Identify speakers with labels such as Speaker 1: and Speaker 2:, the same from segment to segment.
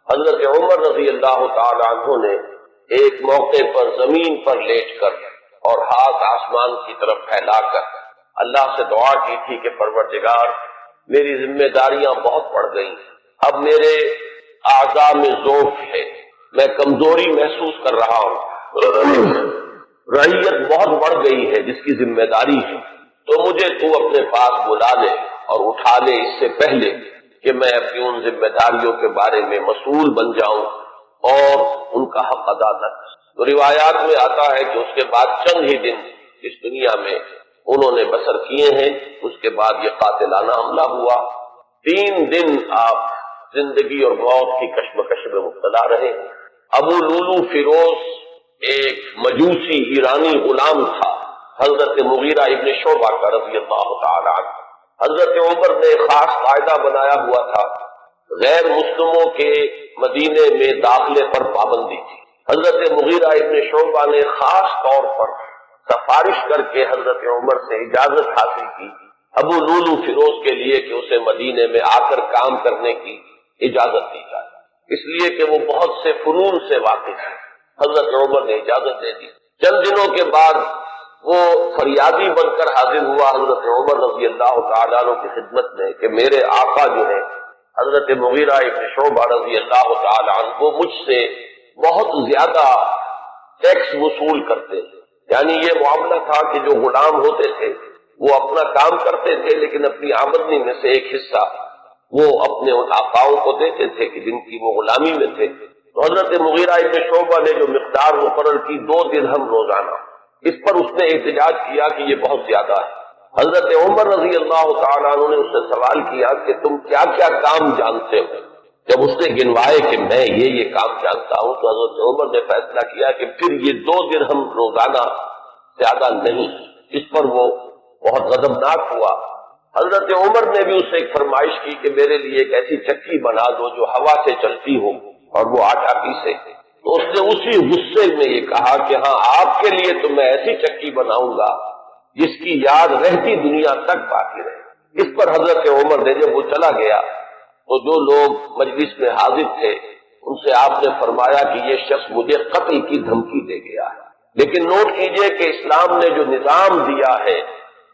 Speaker 1: حضرت عمر رضی اللہ تعالی عنہ نے ایک موقع پر زمین پر لیٹ کر اور ہاتھ آسمان کی طرف پھیلا کر اللہ سے دعا کی تھی کہ پروردگار میری ذمہ داریاں بہت بڑھ گئیں، اب میرے اعضاء میں ضعف ہے، میں کمزوری محسوس کر رہا ہوں، رعیت بہت بڑھ گئی ہے جس کی ذمہ داری ہے، تو مجھے تو اپنے پاس بلا لے اور اٹھا لے اس سے پہلے کہ میں اپنی ان ذمہ داریوں کے بارے میں مسئول بن جاؤں اور ان کا حق ادا نہ کروں۔ تو روایات میں آتا ہے کہ اس کے بعد چند ہی دن اس دنیا میں انہوں نے بسر کیے ہیں، اس کے بعد یہ قاتلانہ حملہ ہوا۔ 3 دن آپ زندگی اور موت کی کشمکش میں مبتلا رہے۔ ابو لولو فیروز ایک مجوسی ایرانی غلام تھا، حضرت مغیرہ ابن شعبہ کا رضی اللہ تعالی عنہ۔ حضرت عمر نے خاص قاعدہ بنایا ہوا تھا، غیر مسلموں کے مدینے میں داخلے پر پابندی تھی۔ حضرت مغیرہ ابن شعبہ نے خاص طور پر سفارش کر کے حضرت عمر سے اجازت حاصل کی ابو لولو فیروز کے لیے کہ اسے مدینے میں آ کر کام کرنے کی اجازت دی جائے، اس لیے کہ وہ بہت سے فنون سے واقف ہے۔ حضرت عمر نے اجازت دے دی۔ چند دنوں کے بعد وہ فریادی بن کر حاضر ہوا حضرت عمر رضی اللہ تعالیٰ عنہ کی خدمت میں کہ میرے آقا جو ہے حضرت مغیرہ ابن شعبہ رضی اللہ تعالیٰ عنہ وہ مجھ سے بہت زیادہ ٹیکس وصول کرتے ہیں، یعنی یہ معاملہ تھا کہ جو غلام ہوتے تھے وہ اپنا کام کرتے تھے لیکن اپنی آمدنی میں سے ایک حصہ وہ اپنے ان آقاؤں کو دیتے تھے کہ جن کی وہ غلامی میں تھے۔ تو حضرت مغیرہ ابن شعبہ نے جو مقدار مقرر کی 2 درہم روزانہ، اس پر اس نے احتجاج کیا کہ یہ بہت زیادہ ہے۔ حضرت عمر رضی اللہ تعالیٰ عنہ نے اس سے سوال کیا کہ تم کیا کیا کام جانتے ہو؟ جب اس نے گنوائے کہ میں یہ کام جانتا ہوں، تو حضرت عمر نے فیصلہ کیا کہ پھر یہ 2 درہم روزانہ زیادہ نہیں۔ اس پر وہ بہت غضبناک ہوا۔ حضرت عمر نے بھی اس سے ایک فرمائش کی کہ میرے لیے ایک ایسی چکی بنا دو جو ہوا سے چلتی ہو اور وہ آٹا پیسے۔ تو اس نے اسی غصے میں یہ کہا کہ ہاں آپ کے لیے تو میں ایسی چکی بناؤں گا جس کی یاد رہتی دنیا تک باقی رہے۔ اس پر حضرت عمر نے جب وہ چلا گیا تو جو لوگ مجلس میں حاضر تھے ان سے آپ نے فرمایا کہ یہ شخص مجھے قتل کی دھمکی دے گیا ہے۔ لیکن نوٹ کیجئے کہ اسلام نے جو نظام دیا ہے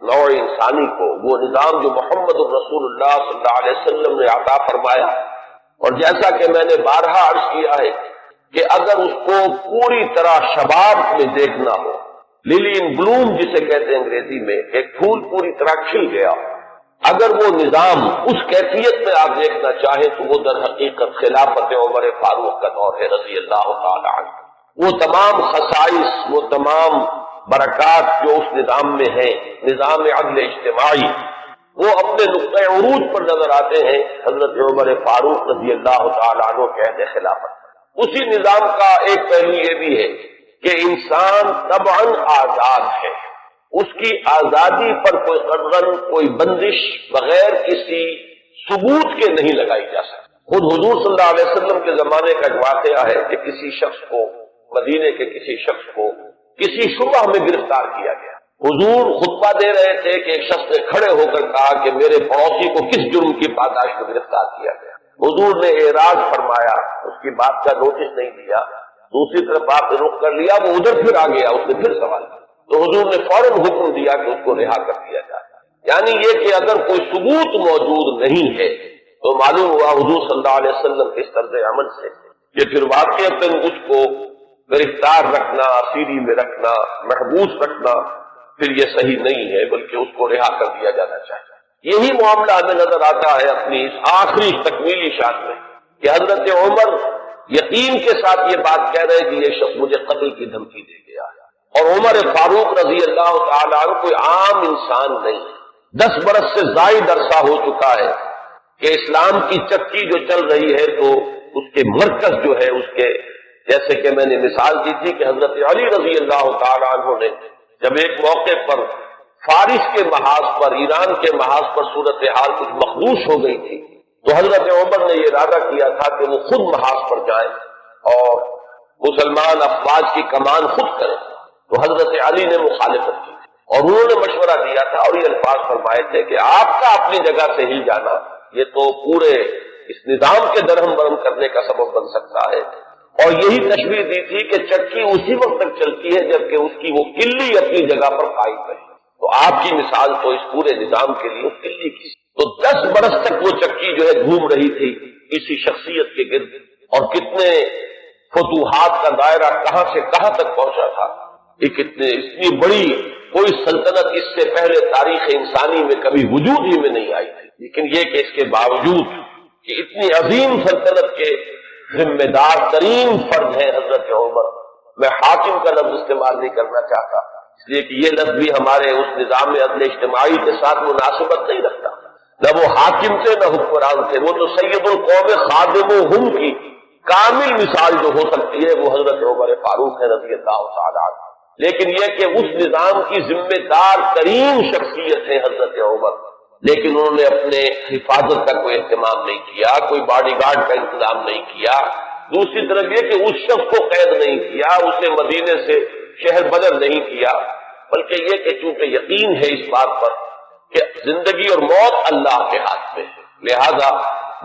Speaker 1: نوع انسانی کو، وہ نظام جو محمد الرسول اللہ صلی اللہ علیہ وسلم نے عطا فرمایا، اور جیسا کہ میں نے بارہا عرض کیا ہے کہ اگر اس کو پوری طرح شباب میں دیکھنا ہو، للی ان بلوم جسے کہتے ہیں انگریزی میں، ایک پھول پوری طرح کھل گیا، اگر وہ نظام اس کیفیت میں آپ دیکھنا چاہیں تو وہ در حقیقت خلافت عمر فاروق کا دور ہے رضی اللہ تعالی عنہ۔ وہ تمام خصائص، وہ تمام برکات جو اس نظام میں ہیں، نظام عدل اجتماعی، وہ اپنے نقطۂ عروج پر نظر آتے ہیں حضرت عمر فاروق رضی اللہ تعالیٰ عنہ کے عہد خلافت۔ اسی نظام کا ایک پہلو یہ بھی ہے کہ انسان طبعاً آزاد ہے، اس کی آزادی پر کوئی قدغن، کوئی بندش بغیر کسی ثبوت کے نہیں لگائی جا سکتی۔ خود حضور صلی اللہ علیہ وسلم کے زمانے کا ایک واقعہ ہے کہ کسی شخص کو، مدینے کے کسی شخص کو کسی شبہ میں گرفتار کیا گیا۔ حضور خطبہ دے رہے تھے کہ ایک شخص نے کھڑے ہو کر کہا کہ میرے پڑوسی کو کس جرم کی پاداش میں گرفتار کیا گیا۔ حضور نے اعراض فرمایا، اس کی بات کا نوٹس نہیں دیا، دوسری طرف آپ نے رخ کر لیا، وہ ادھر پھر آ گیا، اس نے پھر سوال کیا، تو حضور نے فوراً حکم دیا کہ اس کو رہا کر دیا جائے۔ یعنی یہ کہ اگر کوئی ثبوت موجود نہیں ہے تو معلوم ہوا حضور صلی اللہ علیہ وسلم کے اس طرز عمل سے کہ پھر واقعتاً اس کو گرفتار رکھنا، اسیری میں رکھنا، محبوس رکھنا پھر یہ صحیح نہیں ہے، بلکہ اس کو رہا کر دیا جانا چاہیے۔ یہی معاملہ ہمیں نظر آتا ہے اپنی اس آخری تکمیلی شان میں کہ حضرت عمر یقین کے ساتھ یہ بات کہہ رہے کہ یہ شخص مجھے قتل کی دھمکی دے گیا ہے، اور عمر فاروق رضی اللہ تعالیٰ عنہ کوئی عام انسان نہیں، 10 برس سے زائد عرصہ ہو چکا ہے کہ اسلام کی چکی جو چل رہی ہے تو اس کے مرکز جو ہے اس کے، جیسے کہ میں نے مثال دی تھی کہ حضرت علی رضی اللہ تعالیٰ عنہ نے جب ایک موقع پر فارس کے محاذ پر، ایران کے محاذ پر صورتحال کچھ مخدوش ہو گئی تھی تو حضرت عمر نے یہ ارادہ کیا تھا کہ وہ خود محاذ پر جائیں اور مسلمان افواج کی کمان خود کریں، تو حضرت علی نے مخالفت کی اور انہوں نے مشورہ دیا تھا اور یہ الفاظ فرمائے تھے کہ آپ کا اپنی جگہ سے ہل جانا یہ تو پورے اس نظام کے درہم برہم کرنے کا سبب بن سکتا ہے۔ اور یہی تشبیہ دی تھی کہ چکی اسی وقت تک چلتی ہے جبکہ اس کی وہ کلی اپنی جگہ پر قائم رہے۔ تو آپ کی مثال تو اس پورے نظام کے لیے اس کلی کی، تو 10 برس تک وہ چکی جو ہے گھوم رہی تھی اسی شخصیت کے گرد، اور کتنے فتوحات کا دائرہ کہاں سے کہاں تک پہنچا تھا۔ اتنی بڑی کوئی سلطنت اس سے پہلے تاریخ انسانی میں کبھی وجود ہی میں نہیں آئی تھی، لیکن یہ کہ اس کے باوجود کہ اتنی عظیم سلطنت کے ذمہ دار ترین فرد ہیں حضرت عمر، میں حاکم کا لفظ استعمال نہیں کرنا چاہتا اس لیے کہ یہ لفظ بھی ہمارے اس نظام عدل اجتماعی کے ساتھ مناسبت نہیں رکھتا، نہ وہ حاکم تھے نہ حکمران تھے، وہ تو سید القوم خادمہم کی کامل مثال جو ہو سکتی ہے وہ حضرت عمر فاروق ہے رضی اللہ تعالیٰ عنہ۔ لیکن یہ کہ اس نظام کی ذمہ دار ترین شخصیت ہے حضرت عمر، لیکن انہوں نے اپنے حفاظت کا کوئی اہتمام نہیں کیا، کوئی باڈی گارڈ کا انتظام نہیں کیا، دوسری طرف یہ کہ اس شخص کو قید نہیں کیا، اسے مدینے سے شہر بدر نہیں کیا، بلکہ یہ کہ چونکہ یقین ہے اس بات پر کہ زندگی اور موت اللہ کے ہاتھ میں ہے، لہذا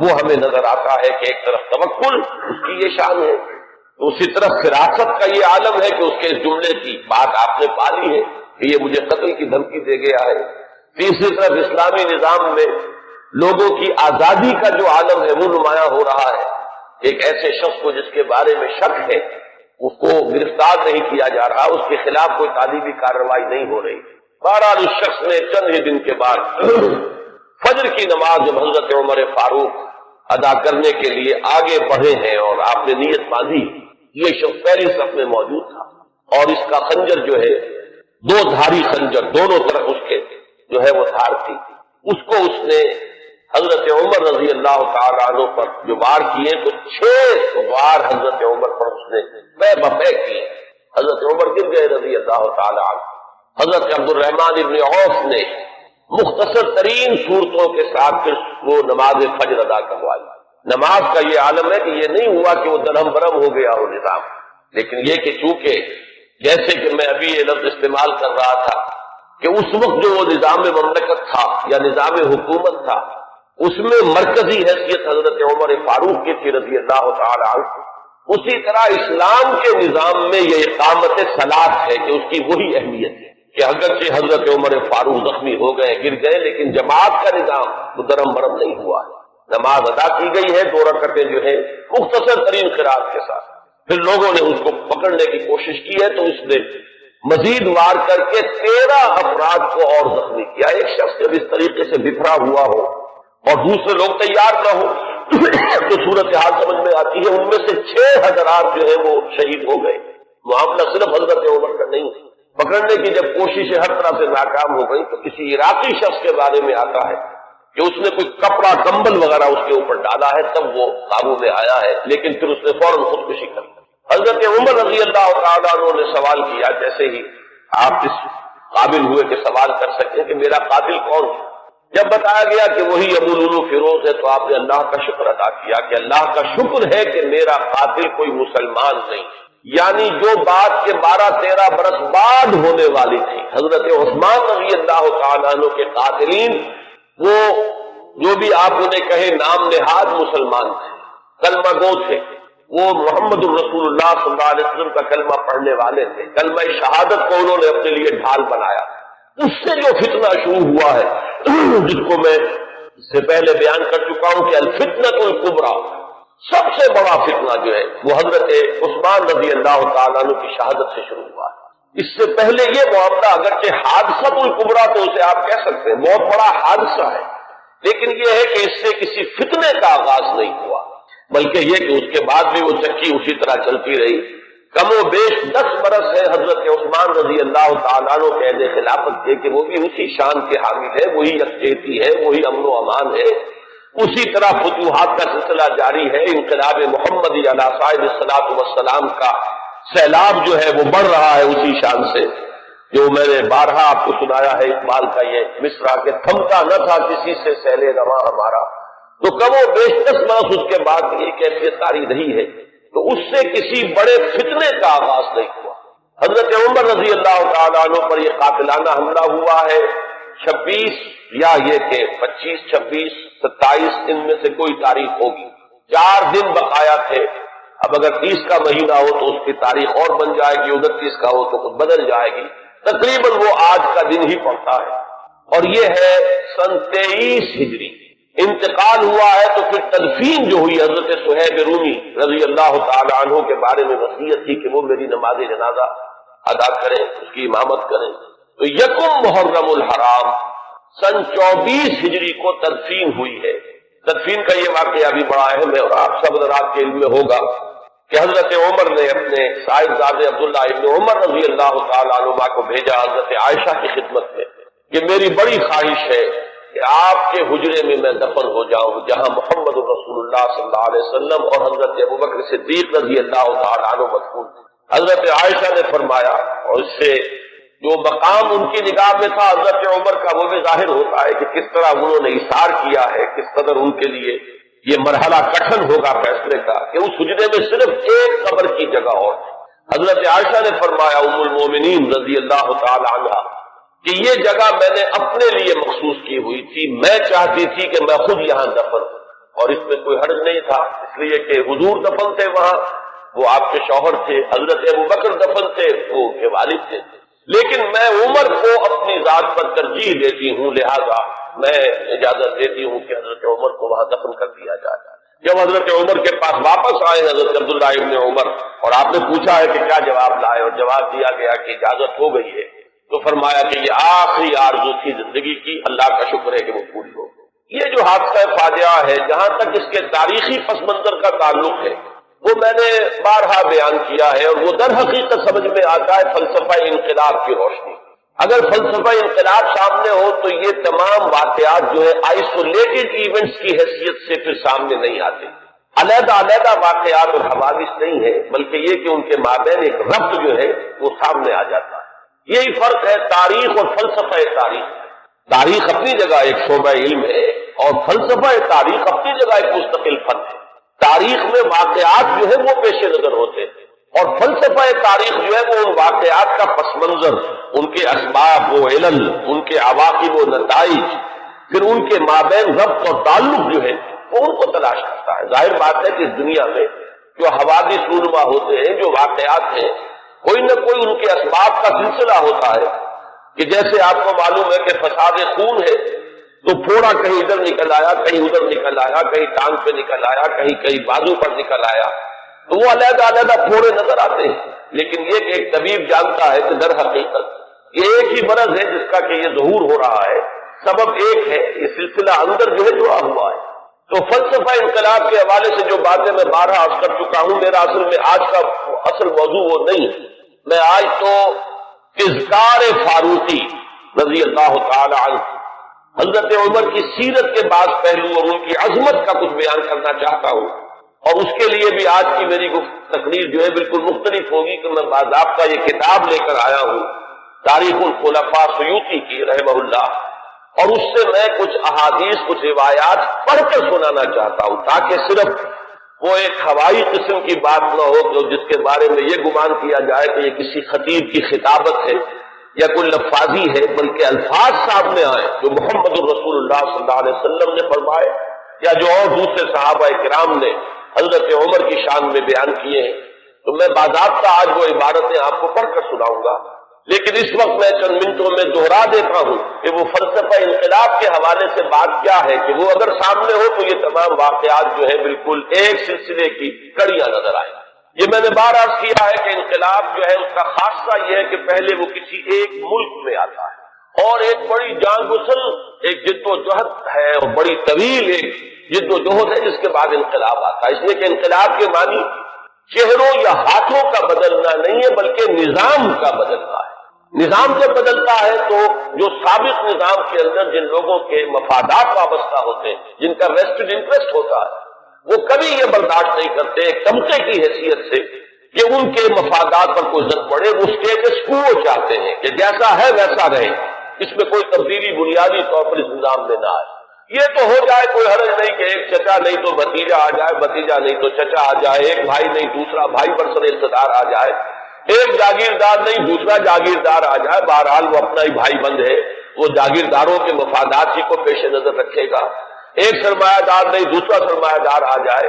Speaker 1: وہ ہمیں نظر آتا ہے کہ ایک طرف توکل اس کی یہ شان ہے، اسی طرح فراست کا یہ عالم ہے کہ اس کے اس جملے کی بات آپ نے پالی ہے کہ یہ مجھے قتل کی دھمکی دے گیا ہے۔ تیسری طرف اسلامی نظام میں لوگوں کی آزادی کا جو عالم ہے وہ نمایاں ہو رہا ہے، ایک ایسے شخص کو جس کے بارے میں شک ہے اس کو گرفتار نہیں کیا جا رہا، اس کے خلاف کوئی تعلیمی کارروائی نہیں ہو رہی۔ بہرحال اس شخص نے چند ہی دن کے بعد فجر کی نماز جب حضرت عمر فاروق ادا کرنے کے لیے آگے بڑھے ہیں اور آپ نے نیت باندھی، یہ شخص پہلی صف میں موجود تھا اور اس کا خنجر جو ہے 2 دھاری خنجر دونوں طرف اس کے جو ہے وہ دھار تھی، اس کو اس نے حضرت عمر رضی اللہ تعالیٰ عنہ پر جو وار کیے تو 6 وار حضرت عمر پر اس نے بے بفے کیے، حضرت عمر گر گئے رضی اللہ تعالیٰ عنہ۔ حضرت عبد الرحمن ابن عوف نے مختصر ترین صورتوں کے ساتھ پھر وہ نماز فجر ادا کروائی۔ نماز کا یہ عالم ہے کہ یہ نہیں ہوا کہ وہ درہم برہم ہو گیا ہو نظام، لیکن یہ کہ چونکہ جیسے کہ میں ابھی یہ لفظ استعمال کر رہا تھا کہ اس وقت جو وہ نظام مملکت تھا یا نظام حکومت تھا اس میں مرکزی حیثیت حضرت عمر فاروق کی تھی رضی اللہ تعالی عنہ، اسی طرح اسلام کے نظام میں یہ اقامت صلاۃ ہے کہ اس کی وہی اہمیت ہے کہ اگرچہ حضرت عمر فاروق زخمی ہو گئے گر گئے لیکن جماعت کا نظام وہ درہم برہم نہیں ہوا ہے، نماز ادا کی گئی ہے 2 رکعتیں جو ہے مختصر ترین قرات کے ساتھ۔ پھر لوگوں نے اس کو پکڑنے کی کوشش کی ہے تو اس نے مزید وار کر کے 13 افراد کو اور زخمی کیا۔ ایک شخص جب اس طریقے سے بکھرا ہوا ہو اور دوسرے لوگ تیار نہ ہو تو صورتحال سمجھ میں آتی ہے، ان میں سے 6 حضرات جو ہے وہ شہید ہو گئے۔ معاملہ صرف حضرت عمر کا نہیں، پکڑنے کی جب کوششیں ہر طرح سے ناکام ہو گئی تو کسی عراقی شخص کے بارے میں آتا ہے کہ اس نے کوئی کپڑا کمبل وغیرہ اس کے اوپر ڈالا ہے تب وہ قابو میں آیا ہے، لیکن پھر اس نے فوراً خودکشی کر لی۔ حضرت عمر رضی اللہ تعالیٰ عنہ نے سوال کیا، جیسے ہی آپ اس قابل ہوئے کہ سوال کر سکیں کہ میرا قاتل کون ہے، جب بتایا گیا کہ وہی ابو لولو فیروز ہے تو آپ نے اللہ کا شکر ادا کیا کہ اللہ کا شکر ہے کہ میرا قاتل کوئی مسلمان نہیں، یعنی جو بات کے 12-13 برس بعد ہونے والی تھی۔ حضرت عثمان رضی اللہ تعالیٰ عنہ کے قاتلین وہ جو بھی آپ انہیں کہے نام نہاد مسلمان تھے، کلمہ گو تھے، وہ محمد الرسول اللہ صلی اللہ علیہ وسلم کا کلمہ پڑھنے والے تھے، کلمہ شہادت کو انہوں نے اپنے لیے ڈھال بنایا۔ اس سے جو فتنہ شروع ہوا ہے جس کو میں اس سے پہلے بیان کر چکا ہوں کہ الفتنۃ الکبریٰ، سب سے بڑا فتنہ جو ہے وہ حضرت عثمان رضی اللہ تعالیٰ عنہ کی شہادت سے شروع ہوا ہے۔ اس سے پہلے یہ معاملہ اگرچہ حادثۃ الکبریٰ تو اسے آپ کہہ سکتے ہیں بہت بڑا حادثہ ہے، لیکن یہ ہے کہ اس سے کسی فتنے کا آغاز نہیں ہوا، بلکہ یہ کہ اس کے بعد بھی وہ چکی اسی طرح چلتی رہی۔ کم و بیش 10 برس ہے حضرت عثمان رضی اللہ تعالیٰ عنہ کے عہد خلافت کے کہ وہ بھی اسی شان کے حامل ہے، وہی یکجہتی ہے، وہی امن و امان ہے، اسی طرح فتوحات کا سلسلہ جاری ہے، انقلاب محمدی علی صاحب الصلاۃ والسلام کا سیلاب جو ہے وہ بڑھ رہا ہے اسی شان سے، جو میں نے بارہا آپ کو سنایا ہے اقبال کا یہ مصرع کہ تھمتا نہ تھا کسی سے سیل رواں ہمارا، تو کم و بیش 10 برس اس کے بعد یہ کیفیت جاری رہی ہے، تو اس سے کسی بڑے فتنے کا آغاز نہیں ہوا۔ حضرت عمر رضی اللہ تعالیٰ عنہ پر یہ قاتلانہ حملہ ہوا ہے 26 یا یہ کہ 25, 26, 27 ان میں سے کوئی تاریخ ہوگی. 4 دن بقایا تھے. اب اگر 30 کا مہینہ ہو تو اس کی تاریخ اور بن جائے گی, 29 کا ہو تو کچھ بدل جائے گی. تقریباً وہ آج کا دن ہی پڑتا ہے. اور یہ ہے سن 23 ہجری. انتقال ہوا ہے تو پھر تدفین جو ہوئی, حضرت صہیب رومی رضی اللہ تعالی عنہ کے بارے میں وصیت تھی کہ وہ میری نماز جنازہ ادا کریں, اس کی امامت کریں. تو یکم محرم الحرام سن 24 ہجری کو تدفین ہوئی ہے. تدفین کا یہ واقعہ بھی بڑا اہم ہے اور آپ سب حضرات کے علم میں ہوگا کہ حضرت عمر نے اپنے صاحبزادے عبداللہ ابن عمر رضی اللہ تعالیٰ عنہما کو بھیجا حضرت عائشہ کی خدمت میں کہ میری بڑی خواہش ہے کہ آپ کے حجرے میں میں دفن ہو جاؤں جہاں محمد رسول اللہ صلی اللہ علیہ وسلم اور حضرت ابوبکر صدیق رضی اللہ تعالیٰ عنہ مدفون. حضرت عائشہ نے فرمایا, اور اس سے جو مقام ان کی نگاہ میں تھا حضرت عمر کا وہ بھی ظاہر ہوتا ہے کہ کس طرح انہوں نے اثار کیا ہے, کس قدر ان کے لیے یہ مرحلہ کٹھن ہوگا فیصلے کا کہ اس حجرے میں صرف ایک قبر کی جگہ اور. حضرت عائشہ نے فرمایا ام المومنین رضی اللہ تعالی عنہا کہ یہ جگہ میں نے اپنے لیے مخصوص کی ہوئی تھی, میں چاہتی تھی کہ میں خود یہاں دفن ہوں, اور اس میں کوئی حرج نہیں تھا اس لیے کہ حضور دفن تھے وہاں, وہ آپ کے شوہر تھے. حضرت ابوبکر دفن تھے, وہ ان کے والد تھے. لیکن میں عمر کو اپنی ذات پر ترجیح دیتی ہوں, لہذا میں اجازت دیتی ہوں کہ حضرت عمر کو وہاں دفن کر دیا جائے. جب حضرت عمر کے پاس واپس آئے حضرت عبداللہ ابن عمر, اور آپ نے پوچھا ہے کہ کیا جواب لائے, اور جواب دیا گیا کہ اجازت ہو گئی ہے, تو فرمایا کہ یہ آخری آرزو تھی زندگی کی, اللہ کا شکر ہے کہ وہ پوری ہو. یہ جو حادثہ فاجعہ ہے, جہاں تک اس کے تاریخی پس منظر کا تعلق ہے وہ میں نے بارہا بیان کیا ہے, اور وہ در حقیقت سمجھ میں آتا ہے فلسفہ انقلاب کی روشنی. اگر فلسفہ انقلاب سامنے ہو تو یہ تمام واقعات جو ہے آئسولیٹڈ ایونٹس کی حیثیت سے پھر سامنے نہیں آتے, علیحدہ علیحدہ واقعات اور حوادث نہیں ہے, بلکہ یہ کہ ان کے مابین ایک ربط جو ہے وہ سامنے آ جاتا ہے. یہی فرق ہے تاریخ اور فلسفہ تاریخ. تاریخ اپنی جگہ ایک شعبہ علم ہے, اور فلسفہ تاریخ اپنی جگہ ایک مستقل فن ہے. تاریخ میں واقعات جو ہے وہ پیش نظر ہوتے ہیں, اور فلسفہ تاریخ جو ہے وہ ان واقعات کا پس منظر, ان کے اسباب و علل, ان کے عواقب و نتائج, پھر ان کے مابین ربط اور تعلق جو ہے وہ ان کو تلاش کرتا ہے. ظاہر بات ہے کہ اس دنیا میں جو حوادث رونما ہوتے ہیں, جو واقعات ہیں, کوئی نہ کوئی ان کے اسباب کا سلسلہ ہوتا ہے. کہ جیسے آپ کو معلوم ہے کہ فساد خون ہے تو پھوڑا کہیں ادھر نکل آیا, کہیں ادھر نکل آیا, کہیں ٹانگ پہ نکل آیا, کہیں بازو پر نکل آیا, تو وہ علیحدہ علیحدہ پھوڑے نظر آتے ہیں. لیکن یہ کہ ایک طبیب جانتا ہے کہ در حقیقت یہ ایک ہی مرض ہے جس کا کہ یہ ظہور ہو رہا ہے, سبب ایک ہے, یہ سلسلہ اندر جو ہے جڑا ہوا ہے. تو فلسفہ انقلاب کے حوالے سے جو باتیں میں بارہا عرض کر چکا ہوں, میرا اصل میں آج کا اصل موضوع وہ نہیں ہے. میں آج تو اذکار فاروقی رضی اللہ تعالی عنہ, حضرت عمر کی سیرت کے بعض پہلو اور ان کی عظمت کا کچھ بیان کرنا چاہتا ہوں. اور اس کے لیے بھی آج کی میری تقریر جو ہے بالکل مختلف ہوگی کہ میں باضابطہ یہ کتاب لے کر آیا ہوں, تاریخ الخلفاء سیوطی کی رحمہ اللہ, اور اس سے میں کچھ احادیث, کچھ روایات پڑھ کر سنانا چاہتا ہوں, تاکہ صرف وہ ایک ہوائی قسم کی بات نہ ہو جس کے بارے میں یہ گمان کیا جائے کہ یہ کسی خطیب کی خطابت ہے یا کوئی لفاظی ہے, بلکہ الفاظ سامنے آئے جو محمد الرسول اللہ صلی اللہ علیہ وسلم نے فرمائے یا جو اور دوسرے صحابہ کرام نے حضرت عمر کی شان میں بیان کیے ہیں. تو میں باضابطہ آج وہ عبارتیں آپ کو پڑھ کر سناؤں گا, لیکن اس وقت میں چند منٹوں میں دوہرا دیتا ہوں کہ وہ فلسفہ انقلاب کے حوالے سے بات کیا ہے کہ وہ اگر سامنے ہو تو یہ تمام واقعات جو ہے بالکل ایک سلسلے کی کڑیاں نظر آئیں. یہ میں نے بار عرض کیا ہے کہ انقلاب جو ہے اس کا خاصہ یہ ہے کہ پہلے وہ کسی ایک ملک میں آتا ہے, اور ایک بڑی جان گسل ایک جد و جہد ہے, اور بڑی طویل ایک جد و جہد ہے جس کے بعد انقلاب آتا ہے. اس لیے کہ انقلاب کے معنی چہروں یا ہاتھوں کا بدلنا نہیں ہے, بلکہ نظام کا بدلنا ہے. نظام جب بدلتا ہے تو جو سابق نظام کے اندر جن لوگوں کے مفادات وابستہ ہوتے ہیں, جن کا ویسٹڈ انٹرسٹ ہوتا ہے, وہ کبھی یہ برداشت نہیں کرتے ایک طبقے کی حیثیت سے کہ ان کے مفادات پر کوئی زد پڑے. وہ اسٹیٹس کو چاہتے ہیں کہ جیسا ہے ویسا رہے, اس میں کوئی تبدیلی بنیادی طور پر اس نظام میں نہ آئے. یہ تو ہو جائے کوئی حرج نہیں کہ ایک چچا نہیں تو بھتیجا آ جائے, بھتیجا نہیں تو چچا آ جائے, ایک بھائی نہیں دوسرا بھائی پر سر اقتدار آ جائے, ایک جاگیردار نہیں دوسرا جاگیردار آ جائے, بہرحال وہ اپنا ہی بھائی بند ہے. وہ جاگیرداروں کے مفادات ہی کو پیش نظر رکھے گا، ایک سرمایہ دار نہیں دوسرا سرمایہ دار آ جائے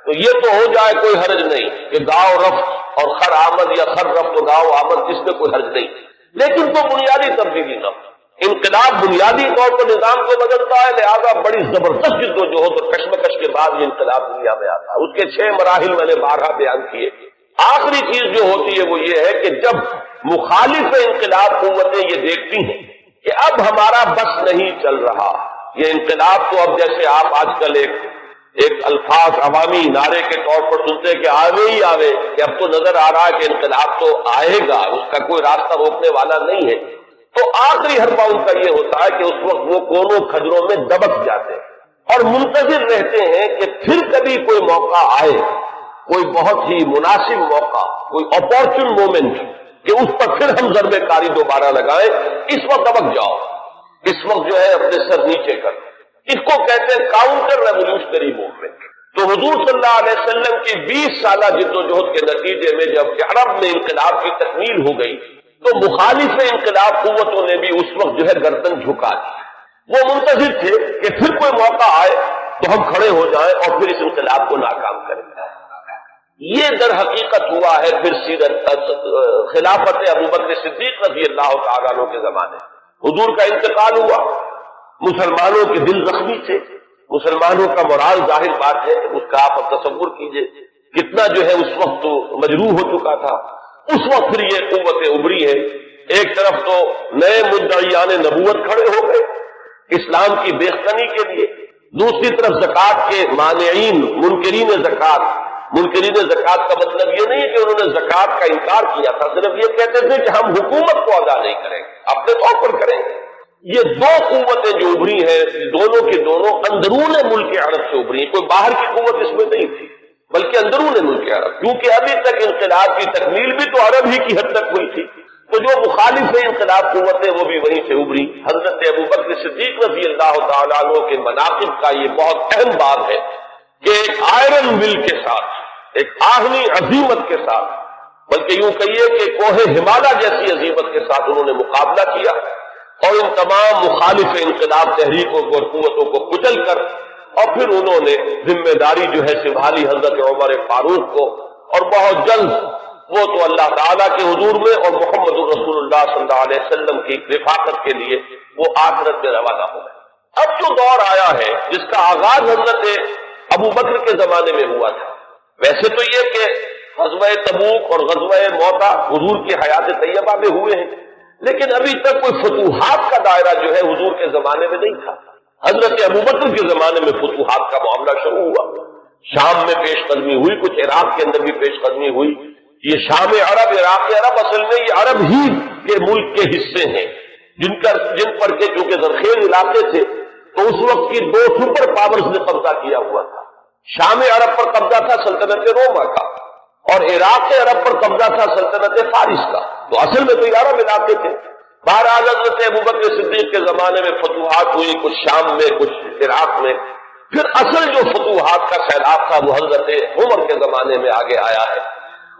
Speaker 1: تو یہ تو ہو جائے کوئی حرج نہیں کہ گاؤ رفت اور خر آمد یا خر رفت و گاؤ آمد، اس میں کوئی حرج نہیں، لیکن تو بنیادی تبدیلی نہ ہو۔ انقلاب بنیادی طور پر نظام کو بدلتا ہے، لہذا بڑی زبردست جدوجہد اور کشمکش کے بعد یہ انقلاب دنیا میں آتا ہے۔ اس کے 6 مراحل میں نے بارہا بیان کیے۔ آخری چیز جو ہوتی ہے وہ یہ ہے کہ جب مخالف انقلاب قوتیں یہ دیکھتی ہیں کہ اب ہمارا بس نہیں چل رہا، یہ انقلاب تو اب جیسے آپ آج کل ایک الفاظ عوامی نعرے کے طور پر سنتے کہ آوے ہی آوے، کہ اب تو نظر آ رہا ہے کہ انقلاب تو آئے گا، اس کا کوئی راستہ روکنے والا نہیں ہے، تو آخری حربہ ان کا یہ ہوتا ہے کہ اس وقت وہ کونوں کھجروں میں دبک جاتے ہیں اور منتظر رہتے ہیں کہ پھر کبھی کوئی موقع آئے، کوئی بہت ہی مناسب موقع، کوئی اپارچن مومنٹ کہ اس پر پھر ہم ضربے کاری دوبارہ لگائیں، اس وقت دبک جاؤ، اس وقت جو ہے اپنے سر نیچے کر، اس کو کہتے ہیں کاؤنٹر ریولیوشنری موومنٹ۔ تو حضور صلی اللہ علیہ وسلم کی 20 سالہ جدوجہد کے نتیجے میں جب عرب میں انقلاب کی تکمیل ہو گئی تو مخالف انقلاب قوتوں نے بھی اس وقت جو ہے گردن جھکا دی، وہ منتظر تھے کہ پھر کوئی موقع آئے تو ہم کھڑے ہو جائیں اور پھر اس انقلاب کو ناکام کریں۔ یہ در حقیقت ہوا ہے پھر سیرت خلافت ابوبکر صدیق رضی اللہ تعالیٰ عنہ کے زمانے، حضور کا انتقال ہوا، مسلمانوں کے دل زخمی تھے، مسلمانوں کا مورال ظاہر بات ہے، اس کا آپ تصور کیجئے کتنا جو ہے اس وقت تو مجروح ہو چکا تھا۔ اس وقت پھر یہ قوتیں ابری ہے، ایک طرف تو نئے مدعیان نبوت کھڑے ہو گئے اسلام کی بیخبنی کے لیے، دوسری طرف زکوٰۃ کے مانعین منکرین زکوٰۃ کا مطلب یہ نہیں کہ انہوں نے زکوٰۃ کا انکار کیا تھا، صرف یہ کہتے تھے کہ ہم حکومت کو ادا نہیں کریں گے، اپنے طور پر کریں گے۔ یہ دو قوتیں جو ابری ہیں دونوں کے دونوں اندرون ملک عرب سے ابری ہیں، کوئی باہر کی قوت اس میں نہیں تھی بلکہ اندرون ملک عرب، کیونکہ ابھی تک انقلاب کی تکمیل بھی تو عرب ہی کی حد تک ہوئی تھی، تو جو مخالف انقلاب قوتیں وہ بھی وہیں سے ابری۔ حضرت ابوبکر صدیق رضی اللہ تعالیٰ عنہ کے مناقب کا یہ بہت اہم بات ہے کہ ایک آئرن ول کے ساتھ، ایک آہنی عظیمت کے ساتھ، بلکہ یوں کہیے کہ کوہ ہمالیہ جیسی عظیمت کے ساتھ انہوں نے مقابلہ کیا اور ان تمام مخالف انقلاب تحریکوں کو اور قوتوں کو کچل کر اور پھر انہوں نے ذمہ داری جو ہے سنبھالی حضرت عمر فاروق کو، اور بہت جلد وہ تو اللہ تعالیٰ کے حضور میں اور محمد رسول اللہ صلی اللہ علیہ وسلم کی رفاقت کے لیے وہ آخرت میں روانہ ہو گئے۔ اب جو دور آیا ہے جس کا آغاز حضرت ابوبکر کے زمانے میں ہوا تھا، ویسے تو یہ کہ غزوہ تبوک اور غزوہ موتا حضور کی حیات طیبہ میں ہوئے ہیں، لیکن ابھی تک کوئی فتوحات کا دائرہ جو ہے حضور کے زمانے میں نہیں تھا۔ حضرت ابوبکر کے زمانے میں فتوحات کا معاملہ شروع ہوا، شام میں پیش قدمی ہوئی، کچھ عراق کے اندر بھی پیش قدمی ہوئی۔ یہ شام عرب، عراق عرب اصل میں یہ عرب ہی کے ملک کے حصے ہیں جن پر کے چونکہ زرخیز علاقے تھے تو اس وقت کی 2 سپر پاورز نے قبضہ کیا ہوا تھا۔ شام عرب پر قبضہ تھا سلطنت روما کا اور عراق عرب پر قبضہ تھا سلطنت فارس کا، تو اصل میں تو یہ عرب علاقے تھے۔ بہرحال حضرت ابوبکر صدیق کے زمانے میں فتوحات ہوئی، کچھ شام میں کچھ عراق میں، پھر اصل جو فتوحات کا سیلاب تھا وہ حضرت عمر کے زمانے میں آگے آیا ہے،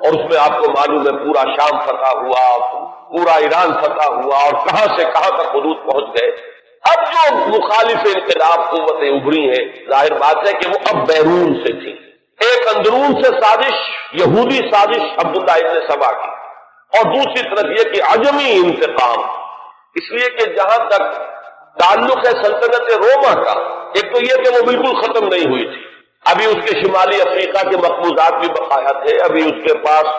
Speaker 1: اور اس میں آپ کو معلوم ہے پورا شام فتح ہوا، پورا ایران فتح ہوا اور کہاں سے کہاں تک حدود پہنچ گئے۔ اب جو مخالف انقلاب قوتیں ابری ہیں ظاہر بات ہے کہ وہ اب بیرون سے تھی، ایک اندرون سے سازش، یہودی سازش عبداللہ ابن سبا کی، اور دوسری طرف یہ کہ عجمی انتقام، اس لیے کہ جہاں تک تعلق ہے سلطنت روما کا، ایک تو یہ کہ وہ بالکل ختم نہیں ہوئی تھی، ابھی اس کے شمالی افریقہ کے مقبوضات بھی بقایا تھے، ابھی اس کے پاس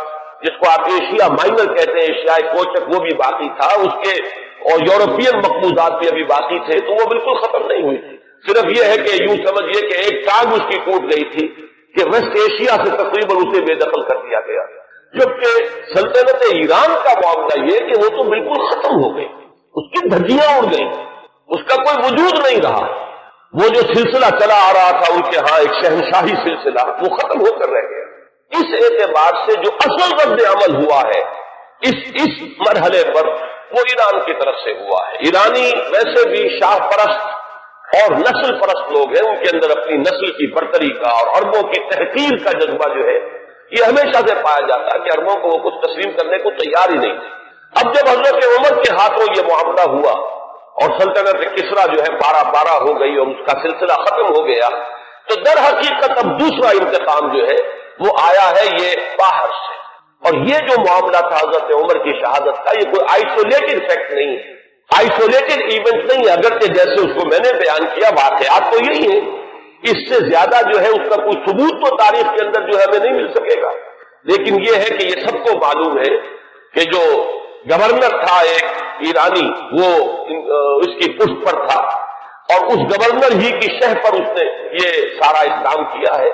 Speaker 1: جس کو آپ ایشیا مائنر کہتے ہیں، ایشیائی کوچک وہ بھی باقی تھا، اس کے اور یورپین مقبوضات بھی ابھی باقی تھے، تو وہ بالکل ختم نہیں ہوئی تھی۔ صرف یہ ہے کہ یوں سمجھیے کہ ایک ٹانگ اس کی ٹوٹ گئی تھی کہ ویسٹ ایشیا سے تقریباً اسے بے دخل کر دیا گیا، جبکہ سلطنت ایران کا معاملہ یہ کہ وہ تو بالکل ختم ہو گئی، اس کی دھجیاں اڑ گئیں، اس کا کوئی وجود نہیں رہا، وہ جو سلسلہ چلا آ رہا تھا ان کے ہاں ایک شہنشاہی سلسلہ، وہ ختم ہو کر رہ گیا۔ اس اعتبار سے جو اصل رد عمل ہوا ہے اس مرحلے پر وہ ایران کی طرف سے ہوا ہے۔ ایرانی ویسے بھی شاہ پرست اور نسل پرست لوگ ہیں، ان کے اندر اپنی نسل کی برتری کا اور عربوں کی تحقیر کا جذبہ جو ہے یہ ہمیشہ سے پایا جاتا ہے کہ عربوں کو وہ کچھ تسلیم کرنے کو تیار ہی نہیں تھے۔ اب جب حضرت عمر کے ہاتھوں یہ معاملہ ہوا اور سلطنت کسرا جو ہے پارا ہو گئی اور اس کا سلسلہ ختم ہو گیا، تو در حقیقت اب دوسرا انتقام جو ہے وہ آیا ہے یہ باہر سے۔ اور یہ جو معاملہ تھا حضرت عمر کی شہادت کا، یہ کوئی آئسولیٹڈ فیکٹ نہیں ہے، آئسولیٹڈ ایونٹ نہیں ہے، اگرچہ جیسے اس کو میں نے بیان کیا واقعات تو یہی ہیں، اس سے زیادہ جو ہے اس کا کوئی ثبوت تو تاریخ کے اندر جو ہے ہمیں نہیں مل سکے گا، لیکن یہ ہے کہ یہ سب کو معلوم ہے کہ جو گورنر تھا ایک ایرانی وہ اس کی پشت پر تھا، اور اس گورنر ہی کی شہ پر اس نے یہ سارا اقدام کیا ہے،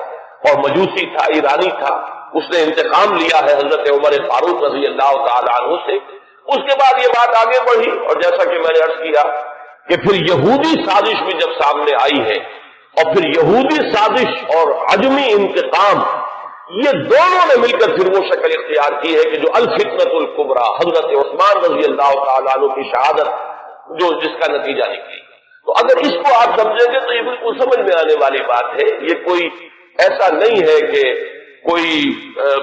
Speaker 1: اور مجوسی تھا، ایرانی تھا، اس نے انتقام لیا ہے حضرت عمر فاروق رضی اللہ تعالی عنہ سے۔ اس کے بعد یہ بات آگے بڑھی، اور جیسا کہ میں نے عرض کیا کہ پھر یہودی سازش بھی جب سامنے آئی ہے، اور پھر یہودی سازش اور عجمی انتقام، یہ دونوں نے مل کر پھر وہ شکل اختیار کی ہے کہ جو الفتنۃ الکبریٰ حضرت عثمان رضی اللہ تعالی عنہ کی شہادت جس کا نتیجہ نکلی۔ تو اگر اس کو آپ سمجھیں گے تو یہ بالکل سمجھ میں آنے والی بات ہے، یہ کوئی ایسا نہیں ہے کہ کوئی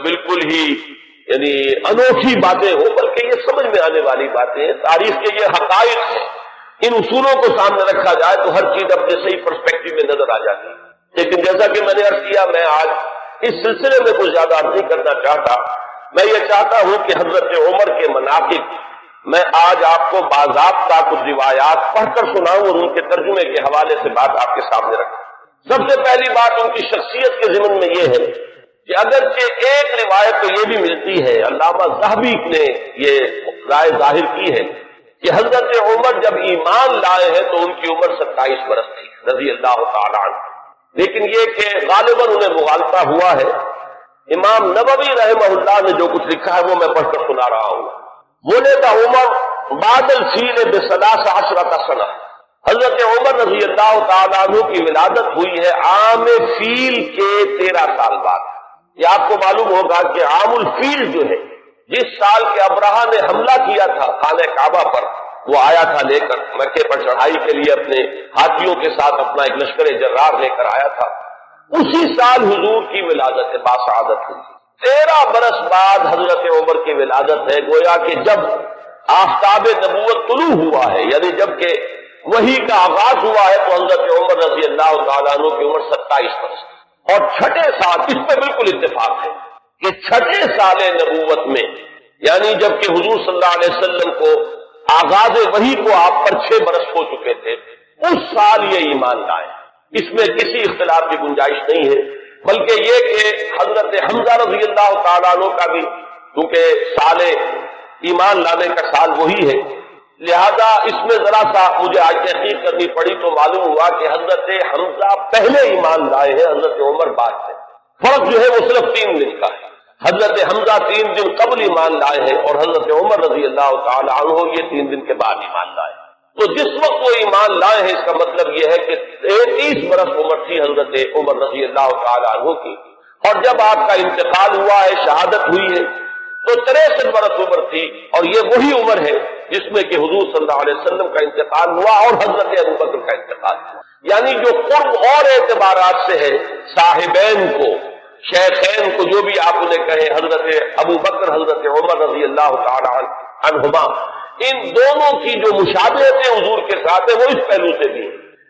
Speaker 1: بالکل ہی یعنی انوکھی باتیں ہوں، بلکہ یہ سمجھ میں آنے والی باتیں ہیں، تاریخ کے یہ حقائق ہیں، ان اصولوں کو سامنے رکھا جائے تو ہر چیز اپنے صحیح پرسپیکٹو میں نظر آ جاتی ہے۔ لیکن جیسا کہ میں نے عرض کیا، میں آج اس سلسلے میں کچھ زیادہ عرض نہیں کرنا چاہتا، میں یہ چاہتا ہوں کہ حضرت عمر کے مناقب میں آج آپ کو باضابطہ کچھ روایات پڑھ کر سناؤں اور ان کے ترجمے کے حوالے سے بات آپ کے سامنے رکھوں۔ سب سے پہلی بات ان کی شخصیت کے ضمن میں یہ ہے کہ اگرچہ ایک روایت تو یہ بھی ملتی ہے، علامہ ذہبی نے یہ رائے ظاہر کی ہے کہ حضرت عمر جب ایمان لائے ہیں تو ان کی عمر 27 برس تھی رضی اللہ تعالی عنہ، لیکن یہ کہ غالباً انہیں مغالطہ ہوا ہے۔ امام نووی رحمہ اللہ نے جو کچھ لکھا ہے وہ میں پڑھ کر سنا رہا ہوں۔ ولد عمر بعد الفیل ب13 سنہ، حضرت عمر رضی اللہ تعالیٰ عنہ کی ولادت ہوئی ہے عام فیل کے 13 سال بعد۔ یہ آپ کو معلوم ہوگا کہ عام الفیل جو ہے، جس سال کے ابرہہ نے حملہ کیا تھا خانہ کعبہ پر، وہ آیا تھا لے کر مکے پر چڑھائی کے لیے اپنے ہاتھیوں کے ساتھ اپنا ایک لشکر جرار لے کر آیا تھا، اسی سال حضور کی ولادت باسعادت ہوئی۔ 13 برس بعد حضرت عمر کی ولادت ہے، گویا کہ جب آفتاب نبوت طلوع ہوا ہے، یعنی جب کہ وحی کا آغاز ہوا ہے، تو حضرت عمر رضی اللہ تعالیٰ عنہ کی عمر 27 برس، اور چھٹے سال، اس پہ بالکل اتفاق ہے کہ چھٹے سال نبوت میں، یعنی جب کہ حضور صلی اللہ علیہ وسلم کو آغاز وحی کو آپ پر 6 برس ہو چکے تھے، اس سال یہ ایمان لائے، اس میں کسی اختلاف کی گنجائش نہیں ہے، بلکہ یہ کہ حضرت حمزہ رضی اللہ تعالیٰ عنہ کا بھی کیونکہ سال ایمان لانے کا سال وہی ہے، لہذا اس میں ذرا سا مجھے آج تحقیق کرنی پڑی تو معلوم ہوا کہ حضرت حمزہ پہلے ایمان لائے ہیں، حضرت عمر بعد سے۔ فرق جو ہے وہ صرف 3 دن کا ہے، حضرت حمزہ 3 دن قبل ایمان لائے ہیں اور حضرت عمر رضی اللہ تعالی عنہ یہ 3 دن کے بعد ایمان لائے۔ تو جس وقت وہ ایمان لائے ہیں، اس کا مطلب یہ ہے کہ 33 برس عمر تھی حضرت عمر رضی اللہ تعالی عنہ کی، اور جب آپ کا انتقال ہوا ہے، شہادت ہوئی ہے، تو 63 برس عمر تھی، اور یہ وہی عمر ہے جس میں کہ حضور صلی اللہ علیہ وسلم کا انتقال ہوا اور حضرت ابوبکر کا انتقال ہوا، یعنی جو قرب اور اعتبارات سے ہے، صاحبین کو، شیخین کو، جو بھی آپ انہیں کہیں، حضرت ابوبکر حضرت عمر رضی اللہ تعالی عنہما، ان دونوں کی جو مشابہتیں حضور کے ساتھ ہے وہ اس پہلو سے بھی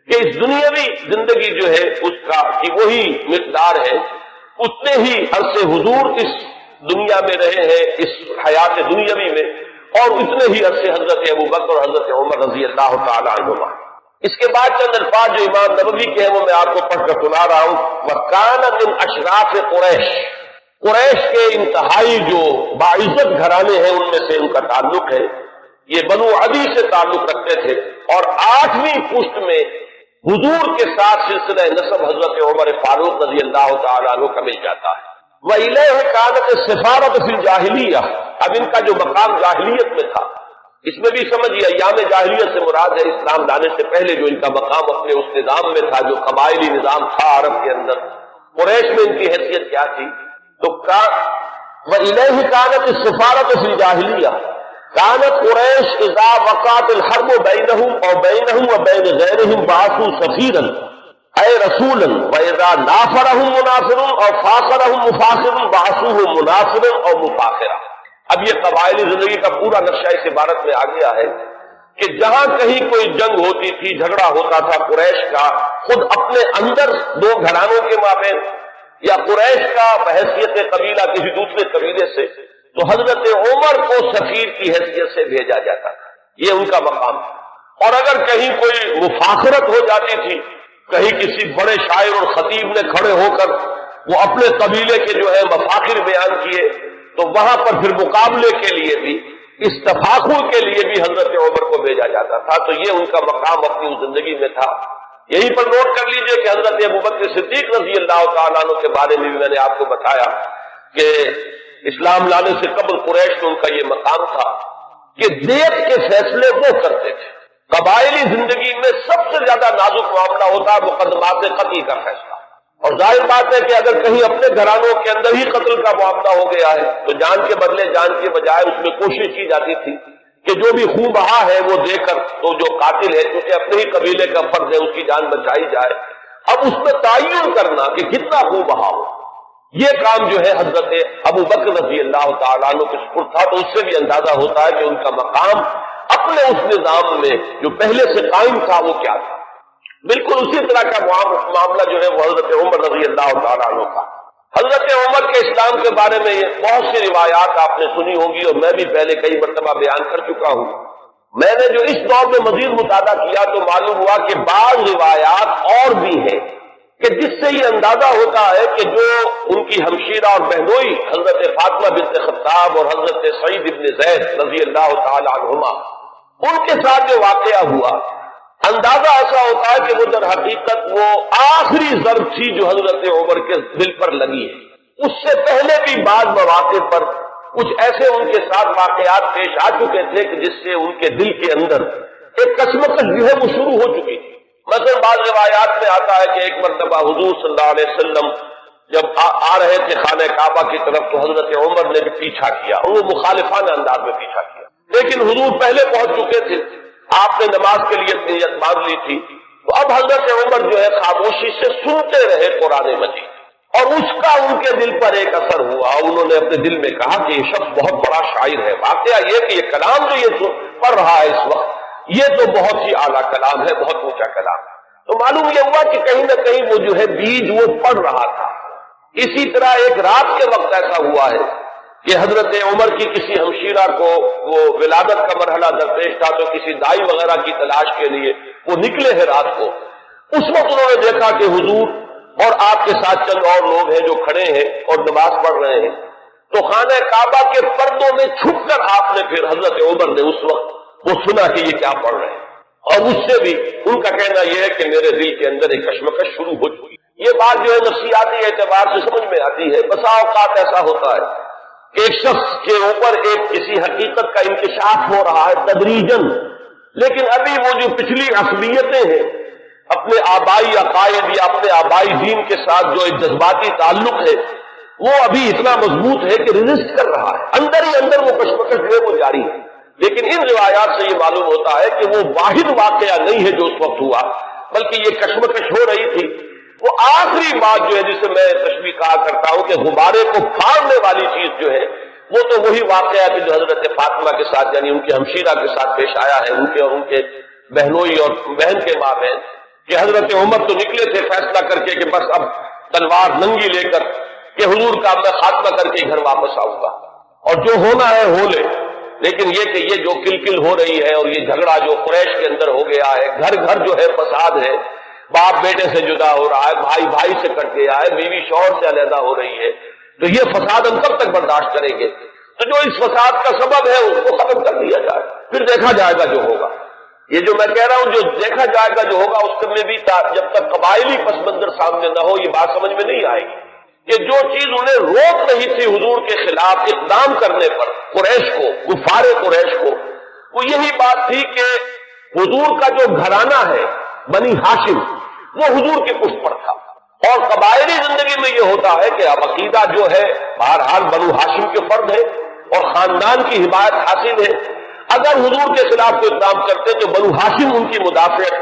Speaker 1: کہ اس دنیاوی زندگی جو ہے اس کا کہ وہی مقدار ہے، اتنے ہی عرصے حضور اس دنیا میں رہے ہیں، اس حیات دنیاوی میں، اور اتنے ہی عرصے حضرت ابوبکر اور حضرت عمر رضی اللہ تعالی عنہما۔ اس کے بعد چند الفاظ جو امام نووی کے ہیں وہ میں آپ کو پڑھ کر سنا رہا ہوں۔ وَكَانَ مِنْ أَشْرَافِ قریش کے انتہائی جو باعزت گھرانے ہیں ان میں سے ان کا تعلق ہے، یہ بنو عدی سے تعلق رکھتے تھے، اور 8ویں پشت میں حضور کے ساتھ سلسلہ نسب حضرت عمر فاروق رضی اللہ تعالی عنہ کا مل جاتا ہے۔ وَإِلَيْهِ كَانَتِ السِّفَارَةُ فِي الْجَاهِلِيَّةِ، اب ان کا جو مقام جاہلیت میں تھا، اس میں بھی سمجھیے ایام جاہلیت سے مراد ہے اسلام لانے سے پہلے جو ان کا مقام اپنے اس نظام میں تھا جو قبائلی نظام تھا عرب کے اندر، قریش میں ان کی حیثیت کیا تھی؟ تو وَإِلَيْهِ كَانَتِ السِّفَارَةُ فِي الْجَاهِلِيَّةِ كانت قریش اذا وقعت الحرب بینہم اور بینہم وبین غیرہم بعثوا سفیرا اے رسولا واذا نافرہم منافر اور فاخرہم مفاخر بعثوہ منافرا اور مفاخرا۔ اب یہ قبائلی زندگی کا پورا نقشہ اس عبارت میں آ گیا ہے کہ جہاں کہیں کوئی جنگ ہوتی تھی، جھگڑا ہوتا تھا قریش کا خود اپنے اندر دو گھرانوں کے مابین، یا قریش کا بحیثیت قبیلہ کسی دوسرے قبیلے سے، تو حضرت عمر کو سفیر کی حیثیت سے بھیجا جاتا تھا، یہ ان کا مقام تھا۔ اور اگر کہیں کوئی مفاخرت ہو جاتی تھی، کہیں کسی بڑے شاعر اور خطیب نے کھڑے ہو کر وہ اپنے قبیلے کے جو ہے مفاخر بیان کیے، تو وہاں پر پھر مقابلے کے لیے بھی، اس تفاخر کے لیے بھی حضرت عمر کو بھیجا جاتا تھا۔ تو یہ ان کا مقام اپنی زندگی میں تھا۔ یہیں پر نوٹ کر لیجئے کہ حضرت ابوبکر صدیق رضی اللہ تعالیٰ عنہ کے بارے میں بھی میں نے آپ کو بتایا کہ اسلام لانے سے قبل قریش میں ان کا یہ مقام تھا کہ دیت کے فیصلے وہ کرتے تھے۔ قبائلی زندگی میں سب سے زیادہ نازک معاملہ ہوتا ہے مقدمات قتل کا فیصلہ، اور ظاہر بات ہے کہ اگر کہیں اپنے گھرانوں کے اندر ہی قتل کا معاملہ ہو گیا ہے تو جان کے بدلے جان کے بجائے اس میں کوشش کی جاتی تھی کہ جو بھی خون بہا ہے وہ دے کر تو جو قاتل ہے کیونکہ اپنے ہی قبیلے کا فرض ہے اس کی جان بچائی جائے۔ اب اس میں تعین کرنا کہ کتنا خون بہا ہو، یہ کام جو ہے حضرت ابوبکر رضی اللہ تعالیٰ عنہ کے سپرد تھا۔ تو اس سے بھی اندازہ ہوتا ہے کہ ان کا مقام اپنے اس نظام میں جو پہلے سے قائم تھا وہ کیا تھا۔ بالکل اسی طرح کا معاملہ جو ہے وہ حضرت عمر رضی اللہ تعالیٰ عنہ کا۔ حضرت عمر کے اسلام کے بارے میں بہت سی روایات آپ نے سنی ہوں گی، اور میں بھی پہلے کئی مرتبہ بیان کر چکا ہوں۔ میں نے جو اس دور میں مزید مطالعہ کیا تو معلوم ہوا کہ بعض روایات اور بھی ہیں کہ جس سے یہ اندازہ ہوتا ہے کہ جو ان کی ہمشیرہ اور بہنوئی حضرت فاطمہ بنت خطاب اور حضرت سعید ابن زید رضی اللہ تعالی عنہما، ان کے ساتھ جو واقعہ ہوا، اندازہ ایسا ہوتا ہے کہ وہ در حقیقت وہ آخری ضرب تھی جو حضرت عمر کے دل پر لگی ہے۔ اس سے پہلے بھی بعض مواقع پر کچھ ایسے ان کے ساتھ واقعات پیش آ چکے تھے کہ جس سے ان کے دل کے اندر ایک کشمکش جو ہے وہ شروع ہو چکی تھی۔ مثلا بعض روایات میں آتا ہے کہ ایک مرتبہ حضور صلی اللہ علیہ وسلم جب آ رہے تھے خانہ کعبہ کی طرف تو حضرت عمر نے بھی پیچھا کیا، اور وہ مخالفانہ انداز میں پیچھا کیا، لیکن حضور پہلے پہنچ چکے تھے، آپ نے نماز کے لیے نیت باندھ لی تھی۔ تو اب حضرت عمر جو ہے خاموشی سے سنتے رہے قرآن مجید، اور اس کا ان کے دل پر ایک اثر ہوا۔ انہوں نے اپنے دل میں کہا کہ یہ شخص بہت بڑا شاعر ہے۔ واقعہ یہ کہ یہ کلام جو یہ پڑھ رہا ہے اس وقت، یہ تو بہت ہی اعلیٰ کلام ہے، بہت اونچا کلام ہے۔ تو معلوم یہ ہوا کہ کہیں نہ کہیں وہ جو ہے بیج وہ پڑھ رہا تھا۔ اسی طرح ایک رات کے وقت ایسا ہوا ہے کہ حضرت عمر کی کسی ہمشیرہ کو وہ ولادت کا مرحلہ درپیش تھا، تو کسی دائی وغیرہ کی تلاش کے لیے وہ نکلے ہیں رات کو۔ اس وقت انہوں نے دیکھا کہ حضور اور آپ کے ساتھ چند اور لوگ ہیں جو کھڑے ہیں اور نماز پڑھ رہے ہیں۔ تو خانہ کعبہ کے پردوں میں چھپ کر آپ نے پھر حضرت عمر نے اس وقت وہ سنا کہ یہ کیا پڑھ رہے ہیں، اور اس سے بھی ان کا کہنا یہ ہے کہ میرے دل کے اندر ایک کشمکش شروع ہو چکی۔ یہ بات جو ہے نفسیاتی اعتبار سے سمجھ میں آتی ہے۔ بسا اوقات ایسا ہوتا ہے کہ ایک شخص کے اوپر ایک کسی حقیقت کا انکشاف ہو رہا ہے تدریجاً، لیکن ابھی وہ جو پچھلی عصبیتیں ہیں، اپنے آبائی عقائد یا اپنے آبائی دین کے ساتھ جو ایک جذباتی تعلق ہے، وہ ابھی اتنا مضبوط ہے کہ ریزسٹ کر رہا ہے، اندر ہی اندر وہ کشمکش جو ہے وہ جاری ہے۔ لیکن ان روایات سے یہ معلوم ہوتا ہے کہ وہ واحد واقعہ نہیں ہے جو اس وقت ہوا، بلکہ یہ کشمکش ہو رہی تھی۔ وہ آخری بات جو ہے جسے میں تشبیہ کہا کرتا ہوں کہ غبارے کو پھاڑنے والی چیز جو ہے وہ تو وہی واقعہ ہے جو حضرت فاطمہ کے ساتھ یعنی ان کے ہمشیرہ کے ساتھ پیش آیا ہے، ان کے بہنوئی اور بہن کے مابین، کہ حضرت عمر تو نکلے تھے فیصلہ کر کے کہ بس اب تلوار ننگی لے کر کہ حضور کا میں خاتمہ کر کے گھر واپس آؤں گا، اور جو ہونا ہے ہو لے۔ لیکن یہ کہ یہ جو کلکل ہو رہی ہے اور یہ جھگڑا جو قریش کے اندر ہو گیا ہے، گھر گھر جو ہے فساد ہے، باپ بیٹے سے جدا ہو رہا ہے، بھائی بھائی سے کٹ گیا ہے، بیوی شوہر سے علیحدہ ہو رہی ہے، تو یہ فساد ہم کب تک برداشت کریں گے؟ تو جو اس فساد کا سبب ہے اس کو ختم کر دیا جائے، پھر دیکھا جائے گا جو ہوگا۔ یہ جو میں کہہ رہا ہوں جو دیکھا جائے گا جو ہوگا، اس میں بھی جب تک قبائلی پس منظر سامنے نہ ہو یہ بات سمجھ میں نہیں آئے گی کہ جو چیز انہیں روک رہی تھی حضور کے خلاف اقدام کرنے پر قریش کو، کفار قریش کو، وہ یہی بات تھی کہ حضور کا جو گھرانہ ہے بنی ہاشم وہ حضور کے پشت پر تھا، اور قبائلی زندگی میں یہ ہوتا ہے کہ اب عقیدہ جو ہے بہرحال بنو ہاشم کے فرد ہے اور خاندان کی حمایت حاصل ہے۔ اگر حضور کے خلاف کوئی اقدام کرتے تو بنو ہاشم ان کی مدافعت